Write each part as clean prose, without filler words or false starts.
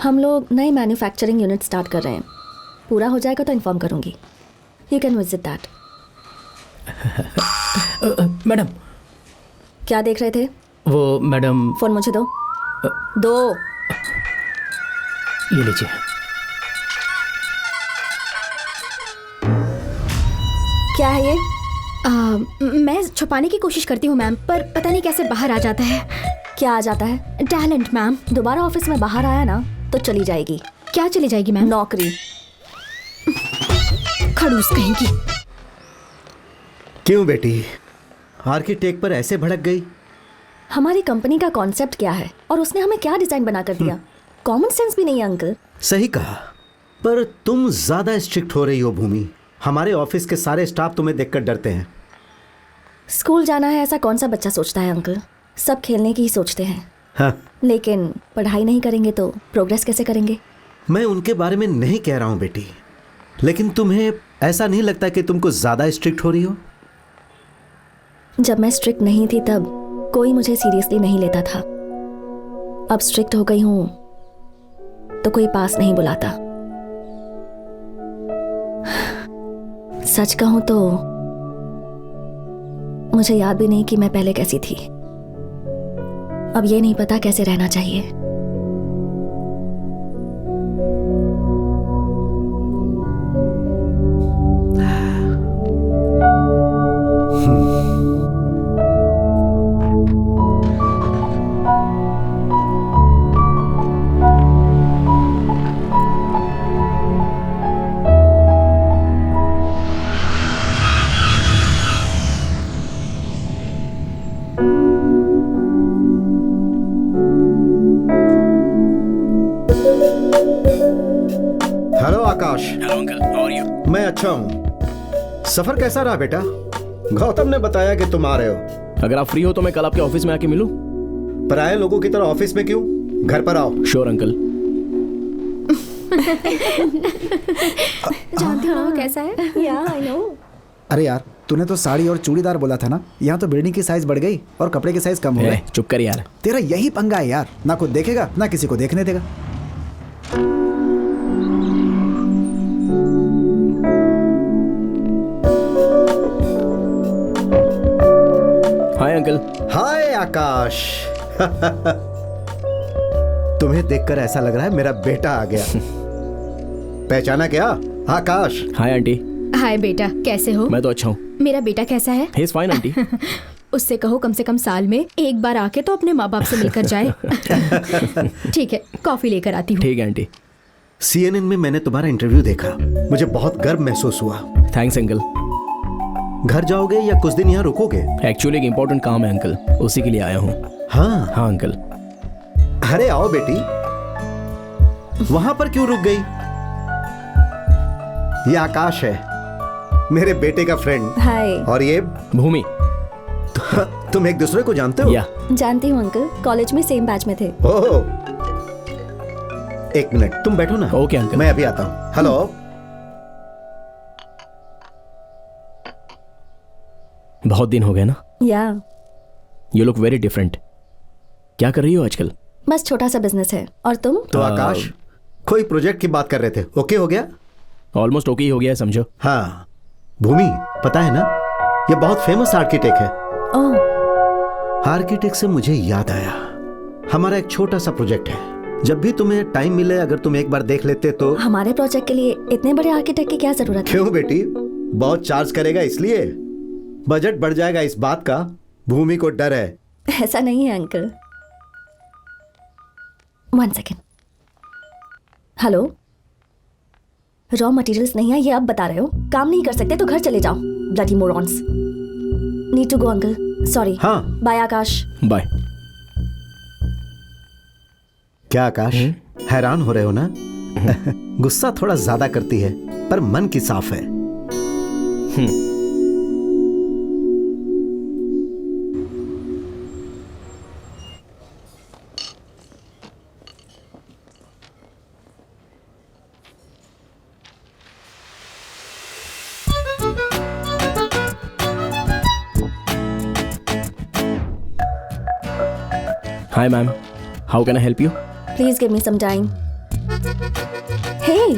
हम लोग नई मैन्युफैक्चरिंग यूनिट स्टार्ट कर रहे हैं. पूरा हो जाएगा तो इन्फॉर्म करूंगी. You can visit that. Madam. क्या देख रहे थे? वो मैडम. फोन मुझे दो. दो. ये लीजिए. क्या है ये? मैं छुपाने की कोशिश करती हूँ मैम, पर पता नहीं कैसे बाहर आ जाता है. क्या आ जाता है? Talent ma'am. दोबारा ऑफिस में बाहर आया ना तो चली जाएगी. क्या चली जाएगी मैम? नौकरी. खड़ूस कहेंगी. क्यों बेटी, आर्किटेक्ट पर ऐसे भड़क गई? हमारी कंपनी का कॉन्सेप्ट क्या है और उसने हमें क्या डिजाइन बना कर दिया? कॉमन सेंस भी नहीं है अंकल. सही कहा, पर तुम ज्यादा स्ट्रिक्ट हो रही हो भूमि. हमारे ऑफिस के सारे स्टाफ तुम्हें देखकर डरते हैं. स्कूल जाना है ऐसा कौन सा बच्चा सोचता है अंकल? सब खेलने की ही सोचते हैं. हाँ. लेकिन पढ़ाई नहीं करेंगे तो प्रोग्रेस कैसे करेंगे? मैं उनके बारे में नहीं कह रहा हूँ बेटी, लेकिन तुम्हें ऐसा नहीं लगता कि तुम कुछ ज्यादा स्ट्रिक्ट हो रही हो? जब मैं स्ट्रिक्ट नहीं थी तब कोई मुझे सीरियसली नहीं लेता था. अब स्ट्रिक्ट हो गई हूं तो कोई पास नहीं बुलाता. सच कहूं तो मुझे याद भी नहीं कि मैं पहले कैसी थी. अब ये नहीं पता कैसे रहना चाहिए. Hello Akash. Hello uncle, how are you? मैं अच्छा हूँ. सफर कैसा रहा बेटा? गौतम ने बताया कि तुम आ रहे हो. अगर आप फ्री हो तो मैं कल आपके ऑफिस में आके मिलूं? पराये लोगों की तरह ऑफिस में क्यों? घर पर आओ. Sure uncle. जानती हो ना वो कैसा है? या आई नो. अरे यार, तूने तो साड़ी और चूड़ीदार बोला था ना. यहाँ तो बिल्डिंग की साइज बढ़ गई और कपड़े की साइज कम हो गई. चुप कर यार. तेरा यही पंगा है यार, ना खुद देखेगा ना किसी को देखने देगा. Hi uncle. हाय आकाश. तुम्हें देखकर ऐसा लग रहा है मेरा बेटा आ गया. पहचाना क्या? आकाश. Hi aunty. हाय बेटा, कैसे हो? मैं तो अच्छा हूँ. मेरा बेटा कैसा है? He is fine aunty. उससे कहो कम से कम साल में एक बार आके तो अपने माँ बाप से मिलकर जाए. ठीक है, कॉफी लेकर आती हूँ. ठीक है आंटी. CNN में मैंने तुम्हारा इंटरव्यू देखा, मुझे बहुत गर्व महसूस हुआ. Thanks uncle. घर जाओगे या कुछ दिन यहाँ रुकोगे? एक्चुअली एक इम्पोर्टेंट काम है अंकल, उसी के लिए आया हूँ. हाँ. हाँ अंकल. अरे आओ बेटी. वहां पर क्यों रुक गई? ये आकाश है, मेरे बेटे का फ्रेंड. हाय. और ये भूमि. तुम एक दूसरे को जानते हो? या जानती हूँ अंकल, कॉलेज में सेम बैच में थे. ओह, एक मिनट तुम बैठो ना. Okay uncle. मैं अभी आता हूँ. हेलो. बहुत दिन हो गए ना. या यू लुक वेरी डिफरेंट. क्या कर रही हो आजकल? बस छोटा सा बिजनेस है. और तुम? तो आकाश, कोई प्रोजेक्ट की बात कर रहे थे, ओके हो गया? ऑलमोस्ट ओके ही हो गया है समझो. हाँ. भूमि, पता है ना, ये बहुत फेमस आर्किटेक्ट है. ओह. आर्किटेक्ट से मुझे याद आया, हमारा एक छोटा सा प्रोजेक्ट है. जब भी तुम्हें टाइम मिले अगर तुम एक बार देख लेते तो. हमारे प्रोजेक्ट के लिए इतने बड़े आर्किटेक्ट की क्या जरूरत है? क्यों बेटी, बहुत चार्ज करेगा इसलिए? बजट बढ़ जाएगा इस बात का भूमि को डर है. ऐसा नहीं है uncle. 1 second. Hello. Raw materials नहीं है ये अब बता रहे हो? काम नहीं कर सकते तो घर चले जाओ. Bloody morons. Need to go uncle. Sorry. हाँ. बाय आकाश. बाय. क्या आकाश, हैरान हो रहे हो ना? गुस्सा थोड़ा ज्यादा करती है पर मन की साफ है. Hi ma'am, how can I help you? Please give me some time. हे,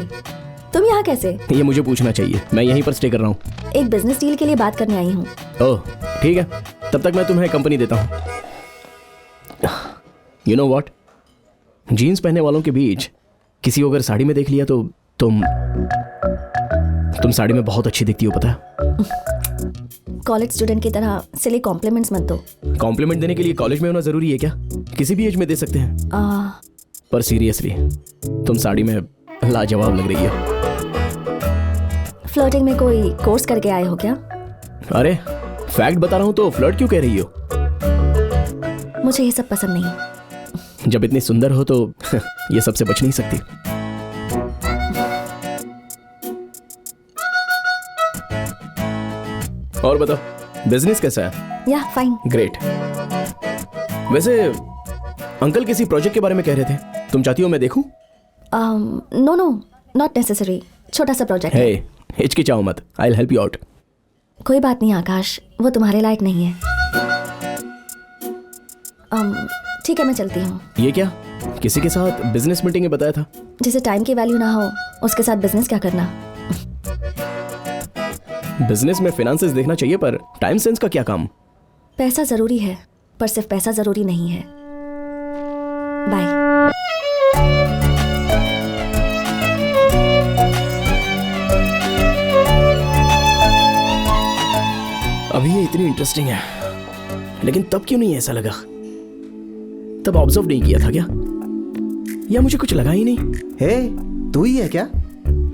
तुम यहाँ कैसे? ये मुझे पूछना चाहिए, मैं यहीं पर स्टे कर रहा हूँ। एक बिजनेस डील के लिए बात करने आई हूँ। ओह ठीक है, तब तक मैं तुम्हें कंपनी देता हूँ। यू नो व्हाट, जीन्स पहनने वालों के बीच किसी को अगर साड़ी में देख लिया तो तुम साड़ी में बहुत अच्छी दिखती हो, पता है? कॉलेज स्टूडेंट की तरह सिली कॉम्प्लीमेंट्स मत दो। कॉम्प्लीमेंट देने के लिए कॉलेज में होना जरूरी है क्या? किसी भी एज में दे सकते हैं। पर सीरियसली तुम साड़ी में लाजवाब लग रही हो। फ्लर्टिंग में कोई कोर्स करके आए हो क्या? अरे फैक्ट बता रहा हूँ तो फ्लर्ट क्यों कह रही हो? मुझे ये सब पसंद नहीं। जब इतनी सुंदर हो तो ये सबसे बच नहीं सकती। और बताओ, बिजनेस कैसा है? या फाइन। ग्रेट। वैसे अंकल किसी प्रोजेक्ट के बारे में कह रहे थे, तुम चाहती हो मैं देखूं? No no, not necessary. छोटा सा प्रोजेक्ट है। हे, हिचकिचाओ मत, I will help you out. कोई बात नहीं आकाश, वो तुम्हारे लायक नहीं है। ठीक है, मैं चलती हूँ। ये क्या, किसी के साथ बिजनेस मीटिंग में बताया था? जिसे टाइम की वैल्यू ना हो उसके साथ बिजनेस क्या करना। बिजनेस में फिनेंसेस देखना चाहिए, पर टाइम सेंस का क्या काम? पैसा जरूरी है, पर सिर्फ पैसा जरूरी नहीं है। बाय। अभी ये इतनी इंटरेस्टिंग है, लेकिन तब क्यों नहीं ऐसा लगा? तब ऑब्जर्व नहीं किया था क्या, या मुझे कुछ लगा ही नहीं? हे, तू ही है क्या?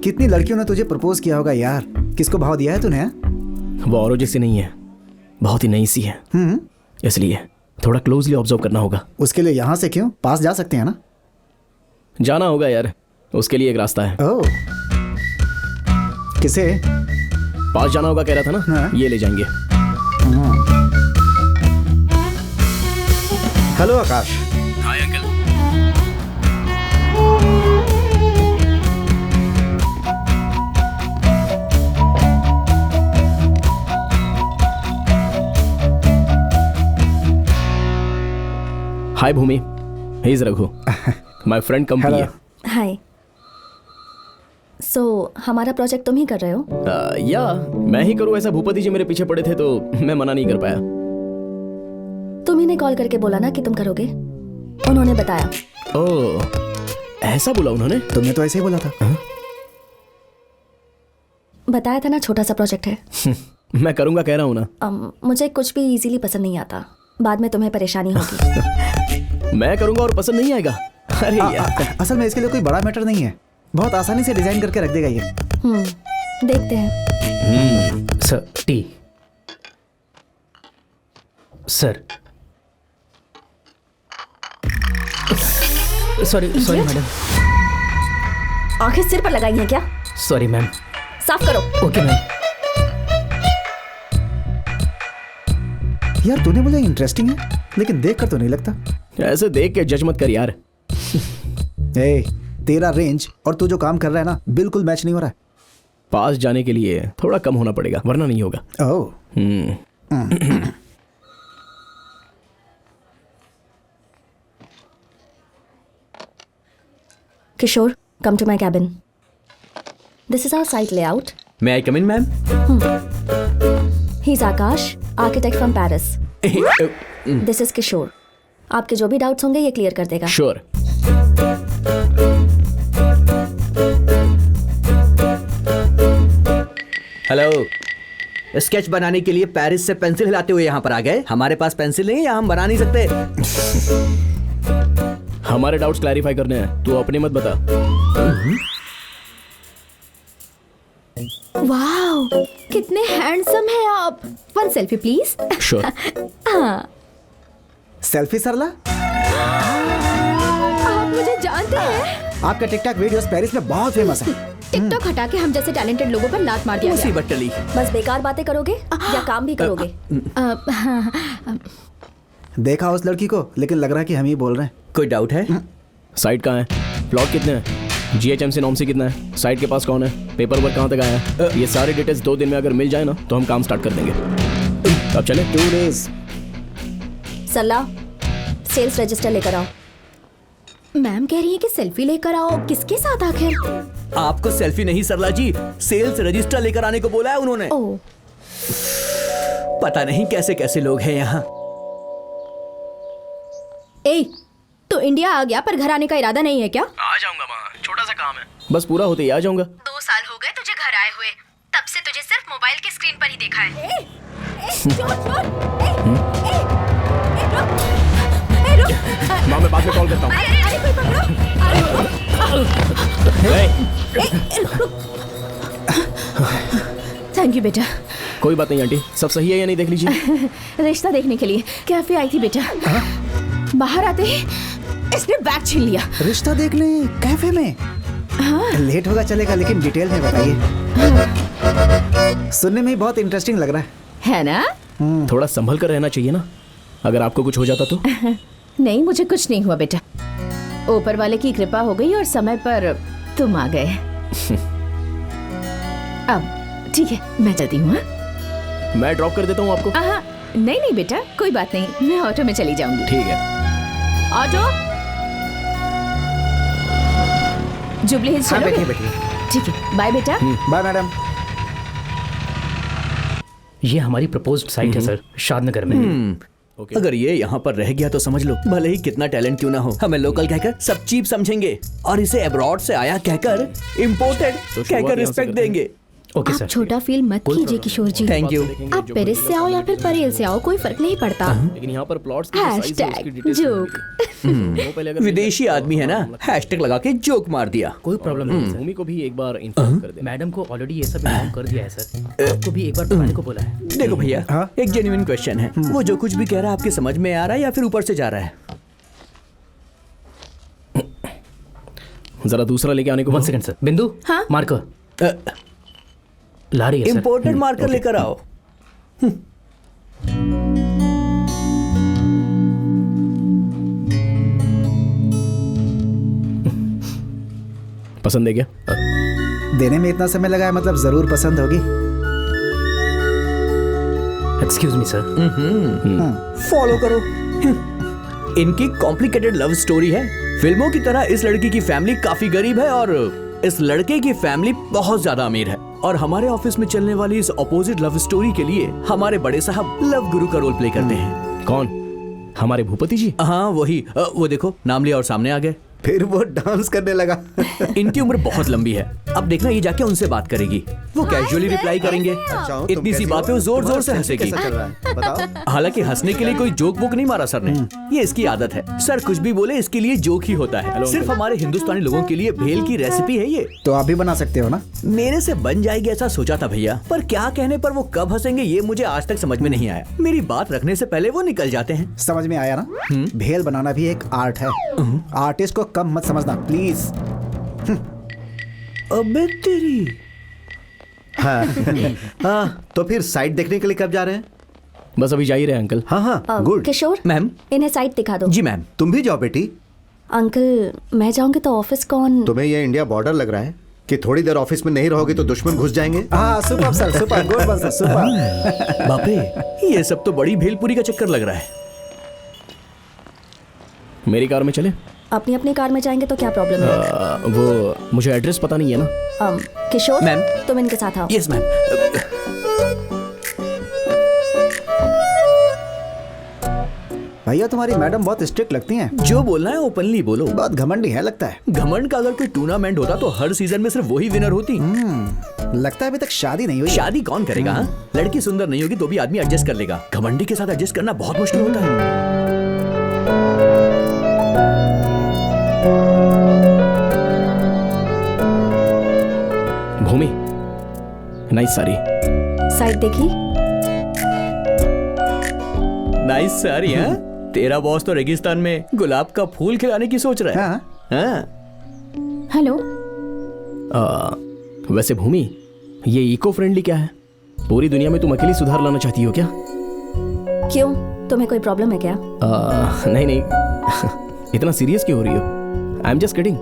कितनी लड़कियों ने तुझे प्रपोज किया होगा यार, किसको भाव दिया है तूने? वो औरों जैसी नहीं है, बहुत ही नई सी है, इसलिए थोड़ा क्लोजली ऑब्जर्व करना होगा। उसके लिए यहाँ से क्यों, पास जा सकते हैं ना? जाना होगा यार, उसके लिए एक रास्ता है। ओह, किसे? पास जाना होगा कह रहा था ना। हाँ। ये ले जाएंगे। Hello Akash. Hi uncle. Hi Bhumi, he is Raghu, my friend come Hello. Here. Hi. So हमारा प्रोजेक्ट तुम ही कर रहे हो? या मैं ही करूँ ऐसा? भूपति जी मेरे पीछे पड़े थे तो मैं मना नहीं कर पाया। तुम ही ने कॉल करके बोला ना कि तुम करोगे, उन्होंने बताया। ओह, ऐसा बोला उन्होंने? तुमने तो ऐसे ही बोला था। बताया था ना, छोटा सा प्रोजेक्ट है। मैं करूँगा कह रहा हूँ ना। मुझे कुछ भी इजीली पसंद नहीं आता, बाद में तुम्हें परेशानी होगी। मैं करूँगा और पसंद नहीं आएगा? अरे यार, असल में इसके लिए कोई बड़ा मैटर नहीं है, बहुत आसानी से डिजाइन करके रख देगा ये। देखते हैं। Sir T. Sir sorry madam. आंखें सिर पर लगाई हैं क्या? Sorry ma'am. साफ करो। Okay ma'am. यार तूने बोला इंटरेस्टिंग है, लेकिन देख कर तो नहीं लगता। ऐसे देख के जज मत कर यार। ए, तेरा रेंज और तू जो काम कर रहा है ना, बिल्कुल मैच नहीं हो रहा है। पास जाने के लिए थोड़ा कम होना पड़ेगा, वरना नहीं होगा। ओह, किशोर, come to my cabin. This is our site layout. May I come in ma'am? He's Akash, architect from Paris. This is Kishore. आपके जो भी डाउट्स होंगे ये क्लियर कर देगा। श्योर। हेलो, स्केच बनाने के लिए पेरिस से पेंसिल हिलाते हुए यहाँ पर आ गए। हमारे पास पेंसिल नहीं है, यहाँ हम बना नहीं सकते। हमारे डाउट्स क्लैरिफाई करने हैं, तू अपने मत बता। वाओ, कितने हैंडसम हैं आप। One selfie please. Sure. Selfie Sarla, आप मुझे जानते हैं? आपका टिकटॉक वीडियोस पेरिस में बहुत फेमस है। टिकटॉक हटा के हम जैसे टैलेंटेड लोगों पर लात मार दिया उसी गया। बटली। बस बेकार बातें करोगे या काम भी करोगे? देखा उस लड़की को, लेकिन लग रहा है कि हम ही बोल रहे हैं। कोई डाउट है? साइट कहाँ है? प्लॉट कितने हैं? GHMC नॉर्म से कितना है? साइट के पास कौन है? पेपर वर्क कहाँ तक आया है? ये सारे डिटेल्स 2 दिन में अगर मिल जाए ना तो हम काम स्टार्ट कर देंगे। अब चले। 2 days। सलाह, सेल्स रजिस्टर लेकर आओ। मैम कह रही है कि सेल्फी लेकर आओ, किसके साथ आखिर? आपको सेल्फी नहीं सरला जी, सेल्स रजिस्टर लेकर आने को बोला है उन्होंने। ओ, पता नहीं कैसे कैसे लोग हैं यहाँ। ए, तो इंडिया आ गया पर घर आने का इरादा नहीं है क्या? आ जाऊंगा माँ, छोटा सा काम है, बस पूरा होते ही आ जाऊंगा। 2 साल हो गए तुझे घर आए हुए, तब से तुझे सिर्फ मोबाइल की स्क्रीन पर ही देखा है। माँ मैं बाद में कॉल करता हूँ। थैंक यू बेटा। कोई बात नहीं आंटी, सब सही है या नहीं देख लीजिए। रिश्ता देखने के लिए कैफे आई थी बेटा। बाहर आते ही इसने बैग छीन लिया। रिश्ता देखने कैफे में? लेट होगा चलेगा, लेकिन डिटेल में बताइए। सुनने में ही बहुत इंटरेस्टिंग लग रहा है ना? थोड़ा संभल कर रहना चाहिए ना, अगर आपको कुछ हो जाता तो। नहीं, मुझे कुछ नहीं हुआ बेटा, ऊपर वाले की कृपा हो गई और समय पर तुम आ गए। अब ठीक है, मैं चलती हूँ। मैं ड्रॉप कर देता हूँ आपको। नहीं नहीं बेटा, कोई बात नहीं, मैं ऑटो में चली जाऊंगी। ठीक है। ऑटो जुबली हिल्स है। हाँ चलोगे? बैठिए बैठिए। ठीक है, बाय बेटा। Bye madam. ये हमारी प्रपोज्ड साइट है सर, शादनगर में। अगर ये यहाँ पर रह गया तो समझ लो, भले ही कितना टैलेंट क्यों ना हो, हमें लोकल कहकर सब चीप समझेंगे और इसे अब्रॉड से आया कहकर इम्पोर्टेड कहकर शुरुआत यहाँ से रिस्पेक्ट करते हैं। देंगे। ओके आप सर। छोटा फील मत कीजिए किशोर जी। Thank you. आप पेरिस से आओ या फिर परेल से आओ, कोई फर्क नहीं पड़ता। लेकिन यहाँ पर प्लॉट्स की जो size है, उसकी हैशटैग details जोक। वो पहले अगर विदेशी आदमी है ना, हैशटैग लगा के जोक मार दिया। कोई प्रॉब्लम नहीं सर। भूमि को भी एक बार इन्फॉर्म कर देना। मैडम को ऑलरेडी ये सब इन्फॉर्म कर दिया है सर, आपको भी एक बार बताने को बोला है। देखो भैया, हाँ? एक जेन्युइन क्वेश्चन है, वो जो कुछ भी कह रहा है आपके समझ में आ रहा है या फिर ऊपर से जा रहा है? जरा दूसरा लेके आने को 1 बोलो। Second sir. बिंदु, हाँ? मार्कर ला रही है सर। इम्पोर्टेड मार्कर लेकर आओ। पसंद है क्या? देने में इतना समय लगा है, मतलब जरूर पसंद होगी। Excuse me sir. फॉलो करो। इनकी कॉम्प्लिकेटेड लव स्टोरी है। फिल्मों की तरह इस लड़की की फैमिली काफी गरीब है और इस लड़के की फैमिली बहुत ज्यादा अमीर है। और हमारे ऑफिस में चलने वाली इस अपोजिट लव स्टोरी के लिए हमारे बड़े साहब लव गुरु का रोल प्ले करते हैं। कौन? हमारे भूपति जी? हाँ वही। वो देखो, नाम लिया और सामने आ गए। फिर वो डांस करने लगा। इनकी उम्र बहुत लंबी है। अब देखना, ये जाके उनसे बात करेगी, वो कैजुअली रिप्लाई करेंगे। अच्छा हूँ, तुम इतनी सी कैसी बात पे हो? वो जोर जोर से तुम्हारा हंसेगी। कैसा चल रहा है? बताओ। हालांकि हंसने के लिए कोई जोक वोक नहीं मारा सर ने, ये इसकी आदत है। सर कुछ भी बोले इसके लिए जोक ही होता है। सिर्फ हमारे हिंदुस्तानी लोगों के लिए भेल की रेसिपी है ये। तो आप भी बना सकते हो ना? मेरे से बन जाएगी ऐसा सोचा था भैया, पर क्या कहने पर वो कब हंसेंगे ये मुझे आज तक समझ में नहीं आया। मेरी बात रखने से पहले वो निकल जाते हैं। समझ में आया ना? भेल बनाना भी एक आर्ट है। आर्टिस्ट को कम मत समझना प्लीज। अबे तेरी। हाँ, तो फिर साइट देखने के लिए कब जा रहे हैं? बस अभी जा ही रहे हैं अंकल। हाँ हाँ, गुड। किशोर, मैम। इन्हें साइट दिखा दो। जी मैम। तुम भी जाओ बेटी। अंकल, मैं जाऊंगी तो ऑफिस कौन? तुम्हें ये इंडिया बॉर्डर लग रहा है कि थोड़ी देर ऑफिस में नहीं रहोगे तो दुश्मन घुस जाएंगे। हाँ सुपर सर, सुपर गुड बस सुपर। बाप रे, ये सब तो बड़ी भेलपुरी का चक्कर लग रहा है। मेरी कार में चले? अपनी अपनी कार में जाएंगे तो क्या प्रॉब्लम है? वो मुझे एड्रेस पता नहीं है ना। किशोर, मैम। तुम इनके साथ आओ। Yes ma'am. भैया तुम्हारी मैडम बहुत स्ट्रिक्ट लगती हैं। जो बोलना है ओपनली बोलो। बहुत घमंडी है लगता है। घमंड का अगर कोई टूर्नामेंट होता तो हर सीजन में सिर्फ वही विनर होती। लगता है अभी तक शादी नहीं हुई है। शादी कौन करेगा? हाँ? लड़की सुंदर नहीं होगी तो भी आदमी एडजस्ट कर लेगा। घमंडी के साथ एडजस्ट करना बहुत मुश्किल होता है। भूमि, नाइस साड़ी। साइट देखी? नाइस सारी है। तेरा बॉस तो रेगिस्तान में गुलाब का फूल खिलाने की सोच रहा है। हाँ। हाँ। हेलो। वैसे भूमि, ये इको फ्रेंडली क्या है? पूरी दुनिया में तुम अकेली सुधार लाना चाहती हो क्या? क्यों, तुम्हें कोई प्रॉब्लम है क्या? नहीं नहीं, इतना सीरियस क्यों हो रही हो? I am just kidding.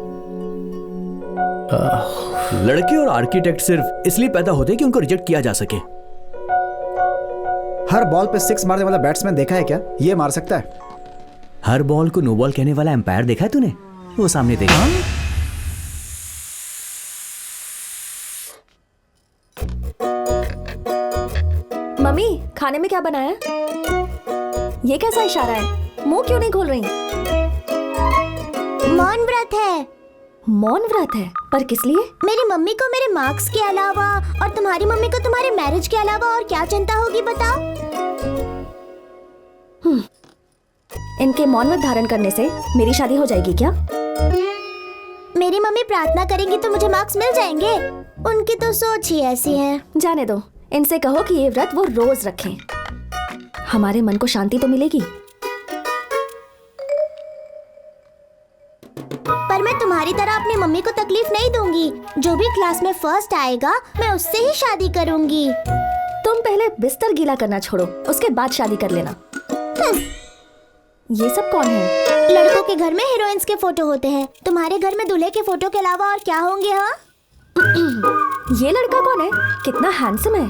लड़के और आर्किटेक्ट सिर्फ इसलिए पैदा होते हैं कि उनको रिजेक्ट किया जा सके। हर बॉल पे 6 मारने वाला बैट्समैन देखा है क्या? ये मार सकता है। हर बॉल को नो बॉल कहने वाला एम्पायर देखा है तूने? वो सामने देखा। मम्मी खाने में क्या बनाया है? ये कैसा इशारा है? मुंह क्यों नहीं खोल रही? मौन व्रत है। मौन व्रत है? पर किस लिए? मेरी मम्मी को मेरे मार्क्स के अलावा और तुम्हारी मम्मी को तुम्हारे मैरिज के अलावा और क्या चिंता होगी बताओ? इनके मौन व्रत धारण करने से मेरी शादी हो जाएगी क्या? मेरी मम्मी प्रार्थना करेंगी तो मुझे मार्क्स मिल जाएंगे। उनकी तो सोच ही ऐसी है। जाने दो, इनसे कहो कि ये व्रत वो रोज रखें। हमारे मन को शांति तो मिलेगी। पर मैं तुम्हारी तरह अपनी मम्मी को तकलीफ नहीं दूंगी। जो भी क्लास में फर्स्ट आएगा मैं उससे ही शादी करूंगी। तुम पहले बिस्तर गीला करना छोड़ो, उसके बाद शादी कर लेना। ये सब कौन है? लड़कों के घर में हीरोइंस के फोटो होते हैं, तुम्हारे घर में दूल्हे के फोटो के अलावा और क्या होंगे? हाँ, ये लड़का कौन है? कितना हैंडसम है।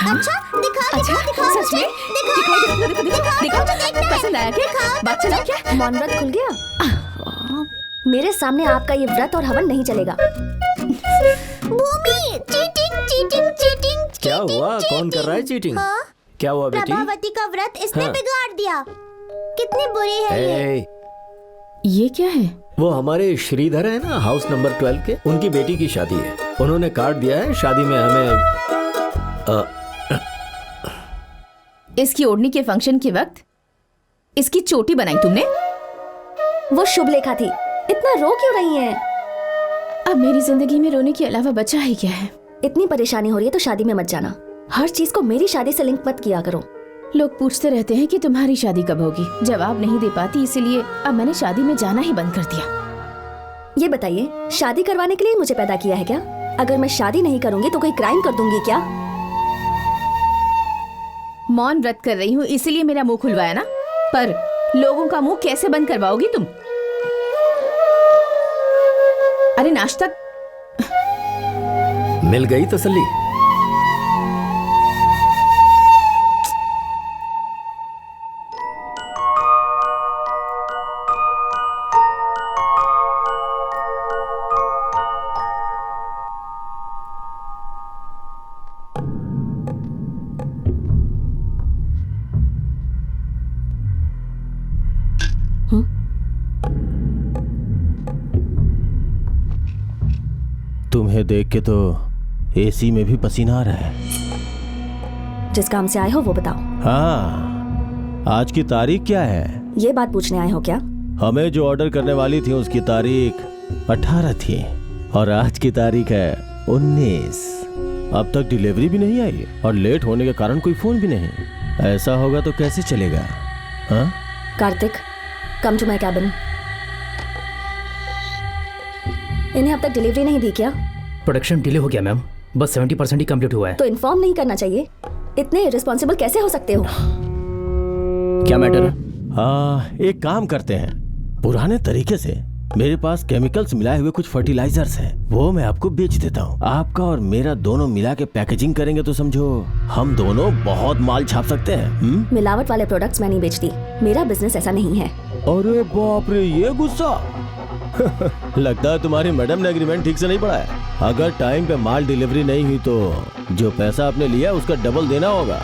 अच्छा दिखाओ दिखाओ सच में? दिखाओ पसंद आया क्या? बात चला क्या? मौन व्रत खुल गया। मेरे सामने आपका ये व्रत और हवन नहीं चलेगा। भूमि चीटिंग चीटिंग चीटिंग। क्या हुआ? कौन कर रहा है चीटिंग? हाँ? क्या हुआ बेटी? प्रभावती का व्रत इसने हाँ। बिगाड़ दिया। कितनी बुरी है ये। ए, ये क्या है? वो हमारे श्रीधर है ना, हाउस नंबर 12 के, उनकी बेटी की शादी है। उन्होंने कार्ड दिया है, शादी में हमें इसकी ओढ़नी के फंक्शन के वक्त इसकी चोटी बनाई तुमने? वो शुभ लेखा थी। इतना रो क्यों रही हैं? अब मेरी जिंदगी में रोने के अलावा बचा ही क्या है? इतनी परेशानी हो रही है तो शादी में मत जाना। हर चीज को मेरी शादी से लिंक मत किया करो। लोग पूछते रहते हैं कि तुम्हारी शादी कब होगी। जवाब नहीं दे पाती, इसीलिए अब मैंने शादी में जाना ही बंद कर दिया। ये बताइए, शादी करवाने के लिए मुझे पैदा किया है क्या? अगर मैं शादी नहीं करूंगी तो कोई क्राइम कर दूंगी क्या? मौन व्रत कर रही हूँ इसीलिए मेरा मुंह खुलवाया ना, पर लोगों का मुंह कैसे बंद करवाओगी तुम? अरे नाश्ता मिल गई तसल्ली। तुम्हें देख के तो एसी में भी पसीना आ रहा है। जिस काम से आए हो वो बताओ। हाँ, आज की तारीख क्या है? ये बात पूछने आए हो क्या? हमें जो ऑर्डर करने वाली थी उसकी तारीख 18 थी और आज की तारीख है 19। अब तक डिलीवरी भी नहीं आई और लेट होने के कारण कोई फोन भी नहीं। ऐसा होगा तो कैसे चलेगा? हाँ? Kartik, come to my cabin. इन्हें अब तक डिलीवरी नहीं दी क्या? प्रोडक्शन डिले हो गया मैम, बस 70% ही कंप्लीट हुआ है। तो इन्फॉर्म नहीं करना चाहिए। इतने इररिस्पॉन्सिबल कैसे हो सकते हो? क्या मैटर है? हाँ, एक काम करते हैं, पुराने तरीके से मेरे पास केमिकल्स मिलाए हुए कुछ फर्टिलाइजर्स हैं, वो मैं आपको बेच देता हूँ। आपका और मेरा दोनों मिला के पैकेजिंग करेंगे तो समझो हम दोनों बहुत माल छाप सकते हैं। मिलावट वाले प्रोडक्ट्स मैं नहीं बेचती, मेरा बिजनेस ऐसा नहीं है। अरे बाप रे, ये गुस्सा। लगता है तुम्हारी मैडम ने एग्रीमेंट ठीक से नहीं पढ़ा है। अगर टाइम पे माल डिलीवरी नहीं हुई तो जो पैसा आपने लिया उसका डबल देना होगा।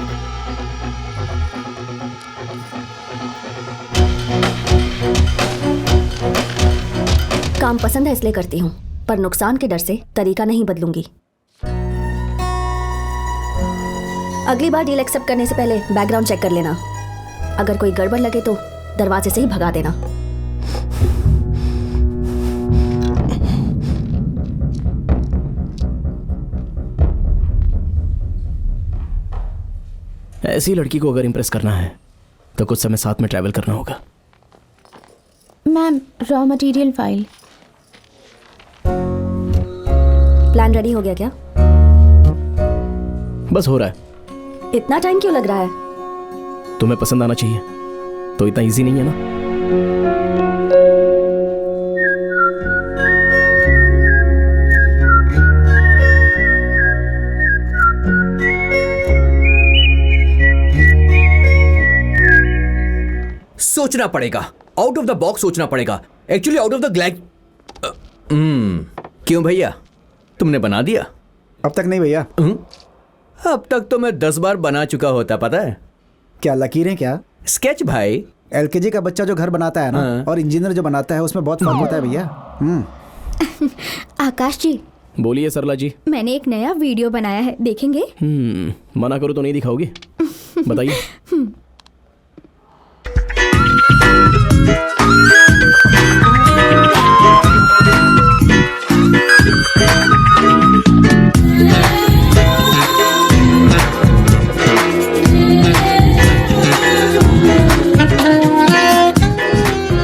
काम पसंद है इसलिए करती हूँ, पर नुकसान के डर से तरीका नहीं बदलूंगी। अगली बार डील एक्सेप्ट करने से पहले बैकग्राउंड चेक कर लेना। अगर कोई गड़बड़ लगे तो दरवाजे से ही भगा देना। ऐसी लड़की को अगर इम्प्रेस करना है तो कुछ समय साथ में ट्रैवल करना होगा। Ma'am, raw material file. Plan ready हो गया क्या? बस हो रहा है। इतना टाइम क्यों लग रहा है? तुम्हें पसंद आना चाहिए, तो इतना इजी नहीं है ना। सोचना पड़ेगा, आउट ऑफ द बॉक्स सोचना पड़ेगा। एक्चुअली आउट ऑफ द क्यों भैया, तुमने बना दिया? अब तक नहीं भैया। अब तक तो मैं 10 बार बना चुका होता, पता है? क्या लकीरें क्या? स्केच भाई। एलकेजी का बच्चा जो घर बनाता है ना, और इंजीनियर जो बनाता है, उसमें बहुत फर्क होता है भैया। आकाश जी, बोलिए सरला जी। मैंने एक नया वीडियो बनाया है, देखेंगे? मना करो तो नहीं दिखाओगी? बताइए।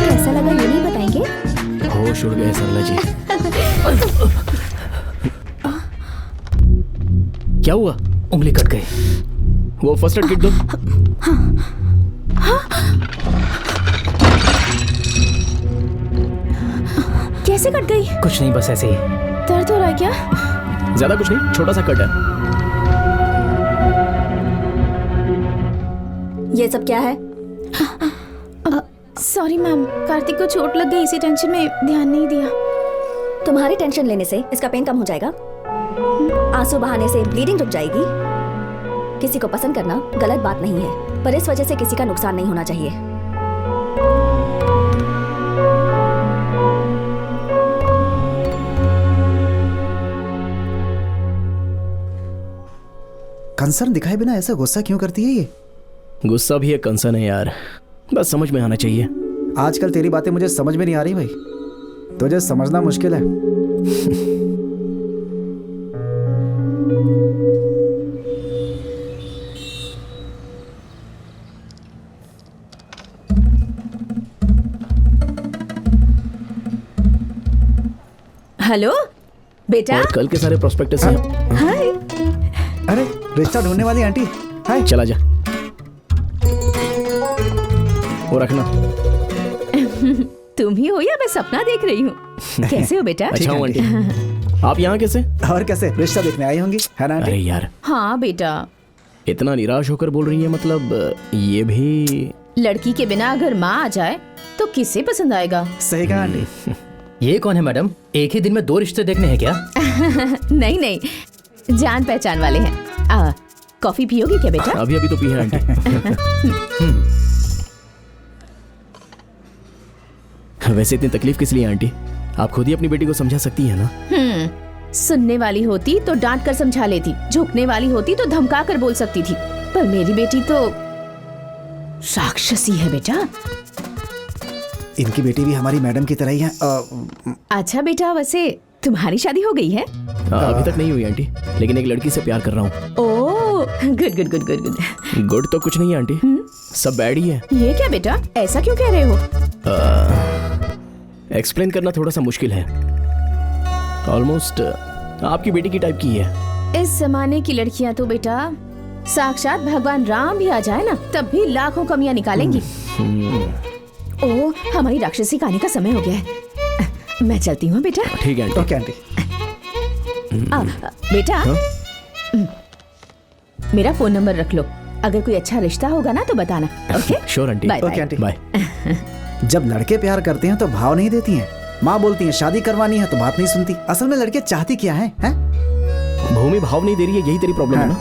कैसा लगा ये नहीं बताएंगे? होश उड़ गए सरला जी। क्या हुआ? उंगली कट गई। वो फर्स्ट एड किट दो। कैसे कट गई? कुछ नहीं, बस ऐसे ही। दर्द हो रहा है क्या? ज्यादा कुछ नहीं, छोटा सा कट है। ये सब क्या है? सॉरी मैम, कार्तिक को चोट लग गई, इसी टेंशन में ध्यान नहीं दिया। तुम्हारी टेंशन लेने से इसका पेन कम हो जाएगा, आंसू बहाने से ब्लीडिंग रुक जाएगी। किसी को पसंद करना गलत बात नहीं है, पर इस वजह से किसी का नुकसान नहीं होना चाहिए। कंसर्न दिखाए बिना ऐसा गुस्सा क्यों करती है ये? गुस्सा भी एक कंसर्न है यार, बस समझ में आना चाहिए। आजकल तेरी बातें मुझे समझ में नहीं आ रही भाई, तुझे समझना मुश्किल है। हेलो बेटा। और कल के सारे प्रोस्पेक्टस हैं। हाय। अरे रिश्ता ढूंढने वाली आंटी। हाय। चला जा, वो रखना। तुम ही हो या मैं सपना देख रही हूँ? कैसे हो बेटा? अच्छा हूँ आंटी। आप यहाँ कैसे? और कैसे, रिश्ता देखने आई होंगी, है ना आंटी? अरे यार, हाँ बेटा। इतना निराश होकर बोल रही है, मतलब ये भी। लड़की के बिना अगर माँ आ जाए तो किसे पसंद आएगा? सही कहा आंटी। ये कौन है मैडम? एक ही दिन में 2 रिश्ते देखने हैं क्या? नहीं नहीं, जान पहचान वाले हैं। कॉफी पियोगे क्या बेटा? अभी अभी तो पी है आंटी। वैसे इतनी तकलीफ किस लिए आंटी? आप खुद ही अपनी बेटी को समझा सकती हैं ना। सुनने वाली होती तो डांट कर समझा लेती, झुकने वाली होती तो धमका कर बोल सकती थी, पर मेरी बेटी तो राक्षसी है बेटा। इनकी बेटी भी हमारी मैडम की तरह ही है। अच्छा बेटा, वैसे तुम्हारी शादी हो गई है? अभी तक नहीं हुई आंटी, लेकिन एक लड़की से प्यार कर रहा हूँ। Oh good good good good good. Good तो कुछ नहीं आंटी, सब बैड ही है। ये क्या बेटा, ऐसा क्यों कह रहे हो? एक्सप्लेन करना थोड़ा सा मुश्किल है। ऑलमोस्ट आपकी बेटी की टाइप की है। इस जमाने की लड़कियां तो बेटा साक्षात भगवान राम भी आ जाए ना तब भी लाखों कमियां निकालेंगी। ओह, हमारी राक्षसी कहानी का समय हो गया है, मैं चलती हूँ बेटा। ठीक है आंटी। Okay aunty. बेटा मेरा फोन नंबर रख लो, अगर कोई अच्छा रिश्ता होगा ना तो बताना। Okay sure aunty. Bye okay aunty. Bye. जब लड़के प्यार करते हैं तो भाव नहीं देती हैं, माँ बोलती है शादी करवानी है तो बात नहीं सुनती। असल में लड़के चाहती क्या है? भूमि भाव नहीं दे रही है, यही तेरी प्रॉब्लम है ना?